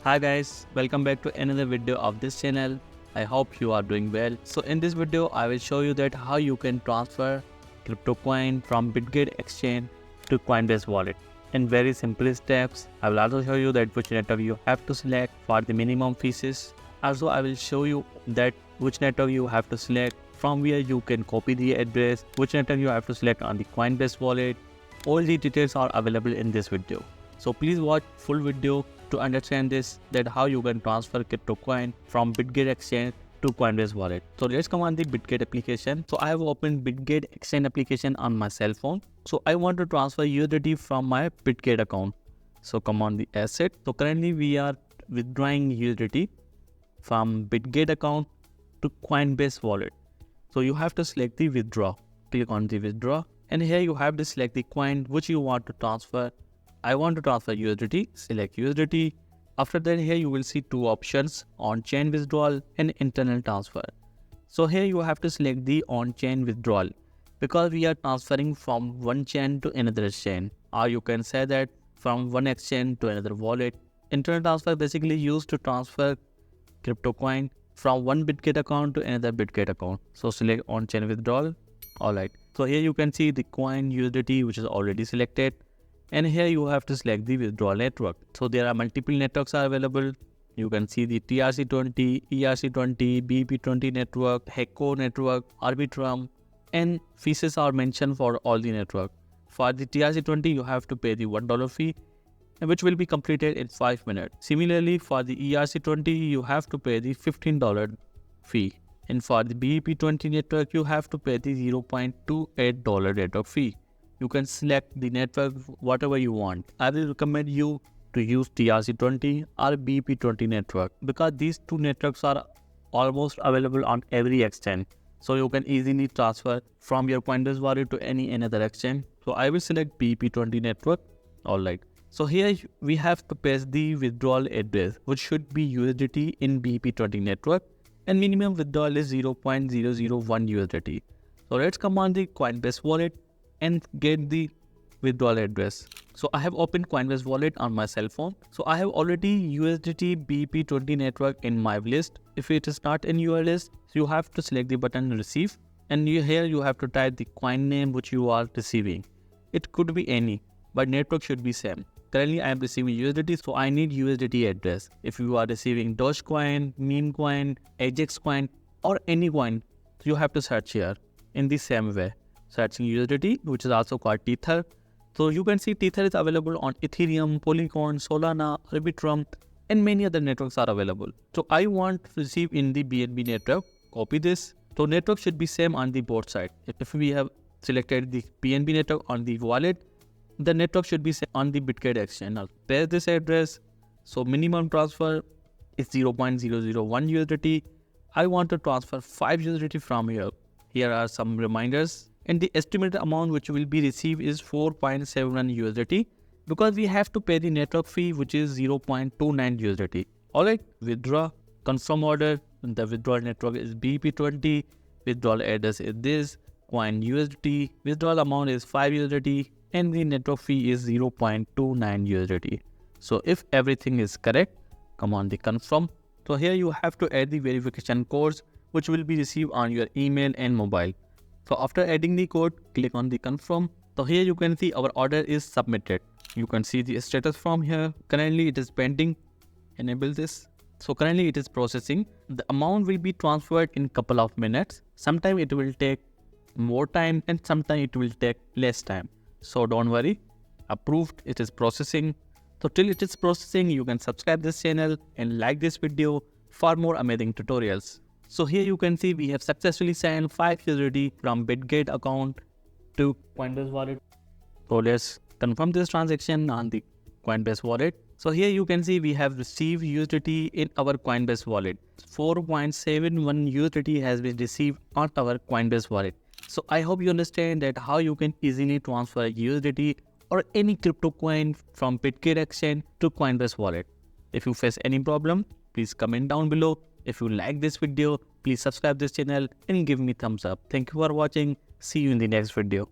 Hi guys, welcome back to another video of this channel. I hope you are doing well. So in this video, I will show you that how you can transfer crypto coin from Bitget exchange to Coinbase Wallet. In very simple steps, I will also show you that which network you have to select for the minimum fees. Also, I will show you that which network you have to select, from where you can copy the address, which network you have to select on the Coinbase Wallet. All the details are available in this video. So please watch full video to understand that how you can transfer crypto coin from Bitget exchange to Coinbase Wallet. So let's come on the Bitget application. So I have opened Bitget exchange application on my cell phone. So I want to transfer USDT from my Bitget account. So come on the asset. So currently we are withdrawing USDT from Bitget account to Coinbase Wallet. So you have to select the withdraw. Click on the withdraw, and here you have to select the coin which you want to transfer. I want to transfer USDT, select USDT. After that, here you will see two options: on-chain withdrawal and internal transfer. So here you have to select the on-chain withdrawal because we are transferring from one chain to another chain, or you can say that from one exchange to another wallet. Internal transfer basically used to transfer crypto coin from one Bitget account to another Bitget account. So select on-chain withdrawal. Alright. So here you can see the coin USDT which is already selected. And here you have to select the withdrawal network. So there are multiple networks are available. You can see the TRC20, ERC20, BP20 network, HECO network, Arbitrum, and fees are mentioned for all the network. For the TRC20, you have to pay the $1 fee, which will be completed in 5 minutes. Similarly, for the ERC20, you have to pay the $15 fee. And for the BP20 network, you have to pay the $0.28 network fee. You can select the network whatever you want. I will recommend you to use TRC20 or BP20 network because these two networks are almost available on every exchange. So you can easily transfer from your Coinbase Wallet to any another exchange. So I will select BP20 network. Alright. So here we have to paste the withdrawal address, which should be USDT in BP20 network, and minimum withdrawal is 0.001 USDT. So let's come on the Coinbase Wallet and get the withdrawal address. So I have opened Coinbase Wallet on my cell phone. So I have already USDT BP20 network in my list. If it is not in your list, you have to select the button receive, and here you have to type the coin name which you are receiving. It could be any, but network should be same. Currently I am receiving USDT, so I need USDT address. If you are receiving Dogecoin, meme coin, Ajax coin, or any coin, you have to search here in the same way. Searching USDT, which is also called Tether. So you can see Tether is available on Ethereum, Polygon, Solana, Arbitrum, and many other networks are available. So I want to receive in the BNB network. Copy this. So network should be same on the both sides. If we have selected the BNB network on the wallet, the network should be on the Bitget exchange. Now paste this address. So minimum transfer is 0.001 USDT. I want to transfer 5 USDT from here. Here are some reminders. And the estimated amount which will be received is 4.71 USDT because we have to pay the network fee which is 0.29 USDT. Alright, withdraw, confirm order. The withdrawal network is BP20, withdrawal address is this, coin USDT, withdrawal amount is 5 USDT, and the network fee is 0.29 USDT. So if everything is correct, come on the confirm. So here you have to add the verification codes which will be received on your email and mobile. So after adding the code, click on the confirm. So here you can see our order is submitted. You can see the status from here. Currently it is pending. Enable this. So currently it is processing. The amount will be transferred in couple of minutes. Sometimes it will take more time and sometimes it will take less time. So don't worry. Approved. It is processing. So till it is processing, you can subscribe this channel and like this video for more amazing tutorials. So here you can see we have successfully sent 5 USDT from Bitget account to Coinbase Wallet. So let's confirm this transaction on the Coinbase Wallet. So here you can see we have received USDT in our Coinbase Wallet. 4.71 USDT has been received on our Coinbase Wallet. So I hope you understand that how you can easily transfer USDT or any crypto coin from Bitget exchange to Coinbase Wallet. If you face any problem, please comment down below. If you like this video, please subscribe this channel and give me thumbs up. Thank you for watching. See you in the next video.